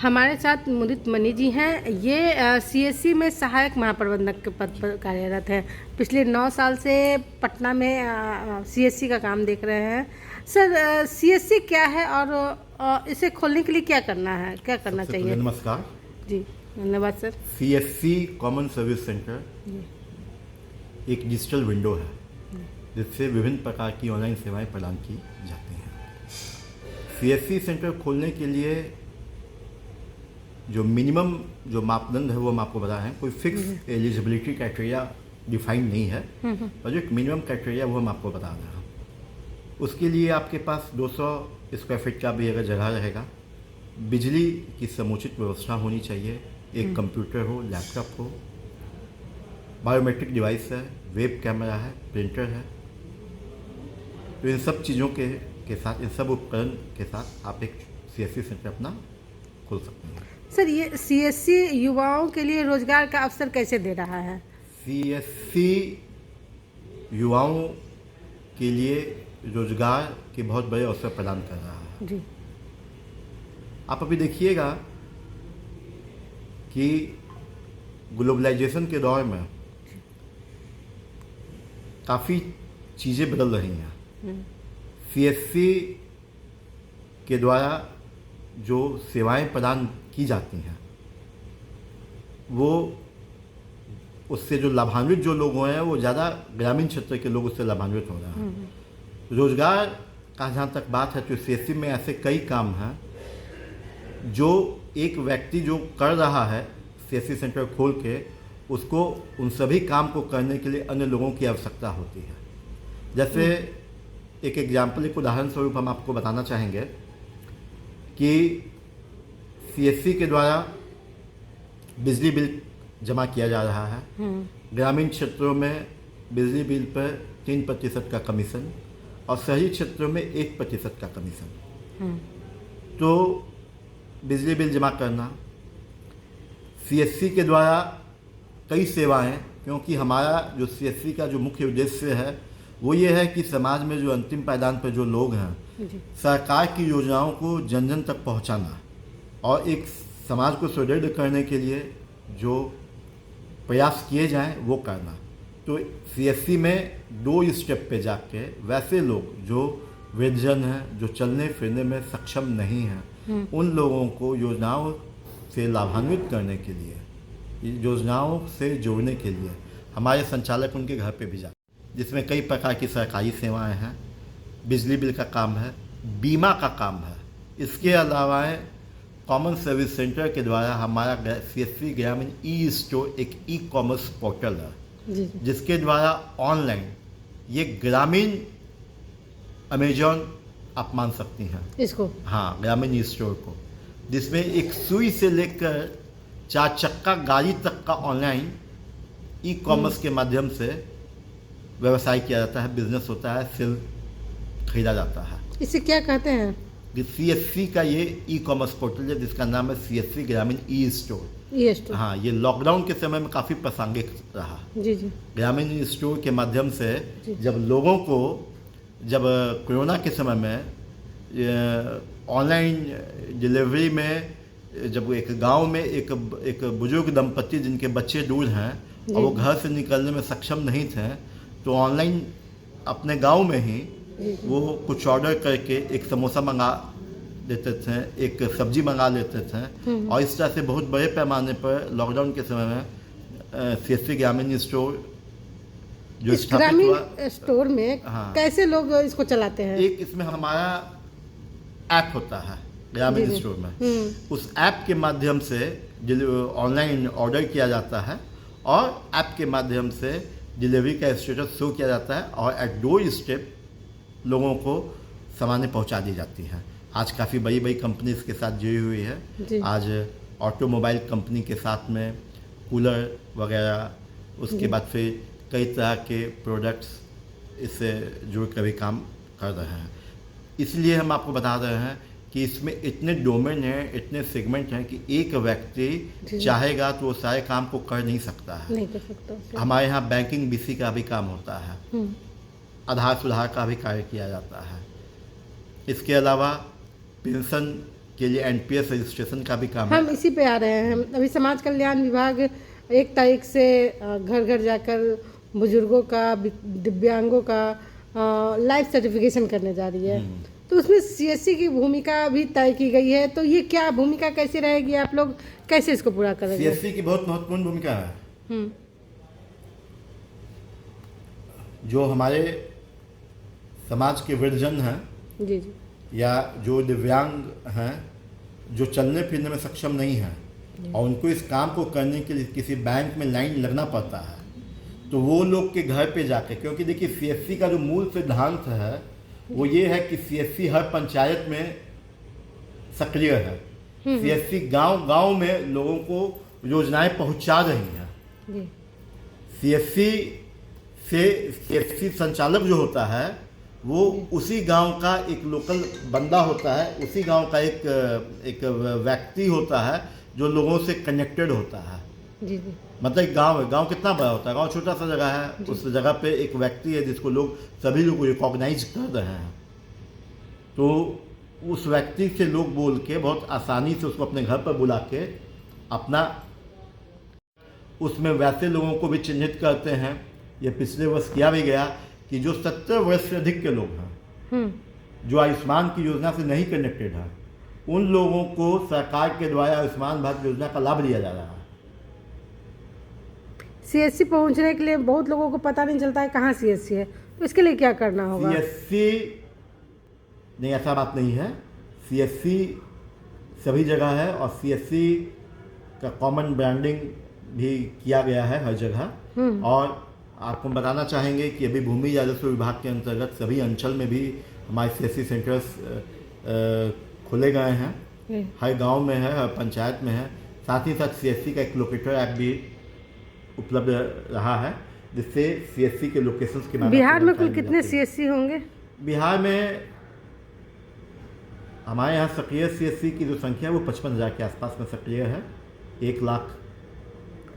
हमारे साथ मुदित मनी जी हैं। ये सीएससी में सहायक महाप्रबंधक के पद पर कार्यरत हैं। पिछले 9 साल से पटना में सीएससी का काम देख रहे हैं। सर, सीएससी क्या है और इसे खोलने के लिए क्या करना है, क्या करना चाहिए? नमस्कार जी, धन्यवाद sir. CSC common service centre एक डिजिटल विंडो है जिससे विभिन्न प्रकार की ऑनलाइन सेवाएं प्रदान की जाती हैं। सीएससी सेंटर खोलने के लिए जो मिनिमम जो मापदंड है वो हम आपको बता रहे हैं। कोई फिक्स एलिजिबिलिटी क्राइटेरिया डिफाइन नहीं है, और जो एक मिनिमम क्राइटेरिया वो हम आपको बता रहे हैं। उसके लिए आपके पास 200 स्क्वायर फीट का भी अगर जगह रहेगा, बिजली की समुचित व्यवस्था होनी चाहिए, एक कंप्यूटर हो, लैपटॉप हो, बायोमेट्रिक डिवाइस है, वेब कैमरा है, प्रिंटर है। तो इन सब चीज़ों के साथ, इन सब उपकरण के साथ आप एक सीएससी सेंटर अपना खोल सकते हैं। सर, ये सीएससी युवाओं के लिए रोजगार का अवसर कैसे दे रहा है? सीएससी युवाओं के लिए रोजगार के बहुत बड़े अवसर प्रदान कर रहा है। जी। आप अभी देखिएगा कि ग्लोबलाइजेशन के दौर में काफ़ी चीज़ें बदल रही हैं। सीएससी के द्वारा जो सेवाएं प्रदान की जाती हैं वो उससे जो लाभान्वित जो लोग हुए हैं वो ज़्यादा ग्रामीण क्षेत्र के लोग उससे लाभान्वित हो रहे हैं। रोजगार का जहाँ तक बात है तो सीएससी में ऐसे कई काम हैं जो एक व्यक्ति जो कर रहा है सीएससी सेंटर खोल के, उसको उन सभी काम को करने के लिए अन्य लोगों की आवश्यकता होती है। जैसे एक एग्जाम्पल, एक उदाहरण स्वरूप हम आपको बताना चाहेंगे कि सीएससी के द्वारा बिजली बिल जमा किया जा रहा है। ग्रामीण क्षेत्रों में बिजली बिल पर 3% का कमीशन और शहरी क्षेत्रों में 1% का कमीशन। तो बिजली बिल जमा करना, सीएससी के द्वारा कई सेवाएं, क्योंकि हमारा जो सीएससी का जो मुख्य उद्देश्य है वो ये है कि समाज में जो अंतिम पायदान पर जो लोग हैं, सरकार की योजनाओं को जन जन तक पहुंचाना और एक समाज को सुदृढ़ करने के लिए जो प्रयास किए जाएं वो करना। तो सीएससी में 2 स्टेप पे जाके वैसे लोग जो वृद्धजन हैं, जो चलने फिरने में सक्षम नहीं हैं, उन लोगों को योजनाओं से लाभान्वित करने के लिए, योजनाओं से जोड़ने के लिए हमारे संचालक उनके घर पे भी जाते हैं, जिसमें कई प्रकार की सरकारी सेवाएं हैं, बिजली बिल का काम है, बीमा का काम है। इसके अलावा कॉमन सर्विस सेंटर के द्वारा हमारा सीएससी ग्रामीण ई स्टोर एक ई कॉमर्स पोर्टल है, जिसके द्वारा ऑनलाइन ये ग्रामीण अमेजॉन आप मान सकती हैं इसको, हाँ, ग्रामीण ई स्टोर को, जिसमें एक सुई से लेकर 4 चक्का गाड़ी तक का ऑनलाइन ई कॉमर्स के माध्यम से व्यवसाय किया जाता है, बिजनेस होता है, सेल खरीदा जाता है। इसे क्या कहते हैं? सीएससी का ये ई कॉमर्स पोर्टल है जिसका नाम है सीएससी ग्रामीण ई स्टोर। ई स्टोर, हाँ, ये लॉकडाउन के समय में काफ़ी प्रासंगिक रहा। जी जी। ग्रामीण ई स्टोर के माध्यम से जब लोगों को, जब कोरोना के समय में ऑनलाइन डिलीवरी में, जब एक गांव में एक बुजुर्ग दंपति जिनके बच्चे दूर हैं और वो घर से निकलने में सक्षम नहीं थे, तो ऑनलाइन अपने गांव में ही वो कुछ ऑर्डर करके एक समोसा मंगा देते थे, एक सब्जी मंगा लेते थे, और इस तरह से बहुत बड़े पैमाने पर लॉकडाउन के समय में सीएससी ग्रामीण स्टोर जो स्थापित हुआ। ग्रामीण स्टोर में कैसे लोग इसको चलाते हैं? एक इसमें हमारा ऐप होता है ग्रामीण स्टोर में, उस ऐप के माध्यम से ऑनलाइन ऑर्डर किया जाता है और ऐप के माध्यम से डिलीवरी का स्टेटस शो किया जाता है और एट 2 स्टेप लोगों को सामानें पहुंचा दी जाती हैं। आज काफ़ी बड़ी बड़ी कंपनी इसके साथ जुड़ी हुई है। आज ऑटोमोबाइल कंपनी के साथ में कूलर वगैरह, उसके बाद फिर कई तरह के प्रोडक्ट्स इससे जुड़ कर भी काम कर रहे हैं। इसलिए हम आपको बता रहे हैं कि इसमें इतने डोमेन हैं, इतने सेगमेंट हैं कि एक व्यक्ति चाहेगा तो वो सारे काम को कर नहीं सकता है। नहीं कर सकता। हमारे यहाँ बैंकिंग बीसी का भी काम होता है, आधार सुधार का भी कार्य किया जाता है। इसके अलावा पेंशन के लिए NPS रजिस्ट्रेशन का भी काम हम है। इसी पे आ रहे हैं। अभी समाज कल्याण विभाग 1 तारीख से घर घर जाकर बुजुर्गों का, दिव्यांगों का लाइफ सर्टिफिकेशन करने जा रही है। तो उसमें CSC की भूमिका भी तय की गई है। तो ये क्या भूमिका कैसे रहेगी, आप लोग कैसे इसको पूरा करेंगे? CSC की बहुत महत्वपूर्ण भूमिका है। हम्म, जो हमारे समाज के वृद्धजन हैं जी जी। या जो दिव्यांग हैं, जो चलने फिरने में सक्षम नहीं हैं और उनको इस काम को करने के लिए किसी बैंक में लाइन लगना पड़ता है, तो वो लोग के घर पे जाके, क्योंकि देखिए CSC का जो मूल सिद्धांत है वो ये है कि CSC हर पंचायत में सक्रिय है। CSC गांव-गांव में लोगों को योजनाएं पहुंचा रही हैं। जी CSC संचालक जो होता है वो उसी गांव का एक लोकल बंदा होता है, उसी गांव का एक व्यक्ति होता है जो लोगों से कनेक्टेड होता है। जी जी। मतलब एक गांव है, गांव कितना बड़ा होता है, गांव छोटा सा जगह है, उस जगह पे एक व्यक्ति है जिसको सभी लोग रिकॉग्नाइज कर रहे हैं। तो उस व्यक्ति से लोग बोल के बहुत आसानी से उसको अपने घर पर बुला के अपना उसमें वैसे लोगों को भी चिन्हित करते हैं। ये पिछले वर्ष किया भी गया कि जो 70 वर्ष से अधिक के लोग हैं, जो आयुष्मान की योजना से नहीं कनेक्टेड हैं, उन लोगों को सरकार के द्वारा आयुष्मान भारत योजना का लाभ दिया जा रहा है। CSC पहुंचने के लिए बहुत लोगों को पता नहीं चलता है कहाँ CSC है, तो इसके लिए क्या करना होगा? CSC नहीं, ऐसा बात नहीं है। CSC सभी जगह है और CSC का कॉमन ब्रांडिंग भी किया गया है हर जगह। और आपको बताना चाहेंगे कि अभी भूमि राजस्व विभाग के अंतर्गत सभी अंचल में भी हमारे CSC सेंटर्स खोले गए हैं। हर गांव में है, हर पंचायत में है। साथ ही साथ CSC का एक लोकेटर ऐप भी उपलब्ध रहा है, जिससे CSC के लोकेशंस के बारे में बिहार में कुल कितने CSC होंगे? बिहार में हमारे यहाँ सक्रिय CSC की जो संख्या है वो 55,000 के आसपास में सक्रिय है। 1 लाख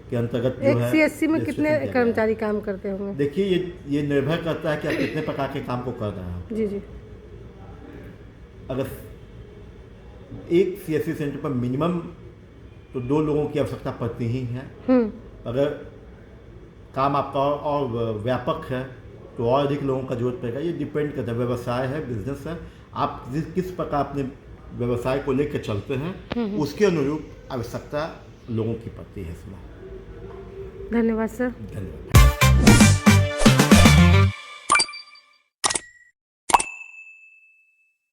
के अंतर्गत जो एक है। CSC में कितने कर्मचारी काम करते होंगे? देखिए ये निर्भर करता है कि आप कितने प्रकार के काम को कर रहे हैं। जी जी। अगर एक CSC सेंटर पर मिनिमम तो 2 लोगों की आवश्यकता पड़ती ही है। अगर काम आपका और व्यापक है तो और अधिक लोगों का जरूरत पड़ेगा। ये डिपेंड करता है, व्यवसाय है, बिजनेस है, आप किस प्रकार अपने व्यवसाय को लेकर चलते हैं उसके अनुरूप आवश्यकता लोगों की पड़ती है इसमें। धन्यवाद सर। धन्यवाद।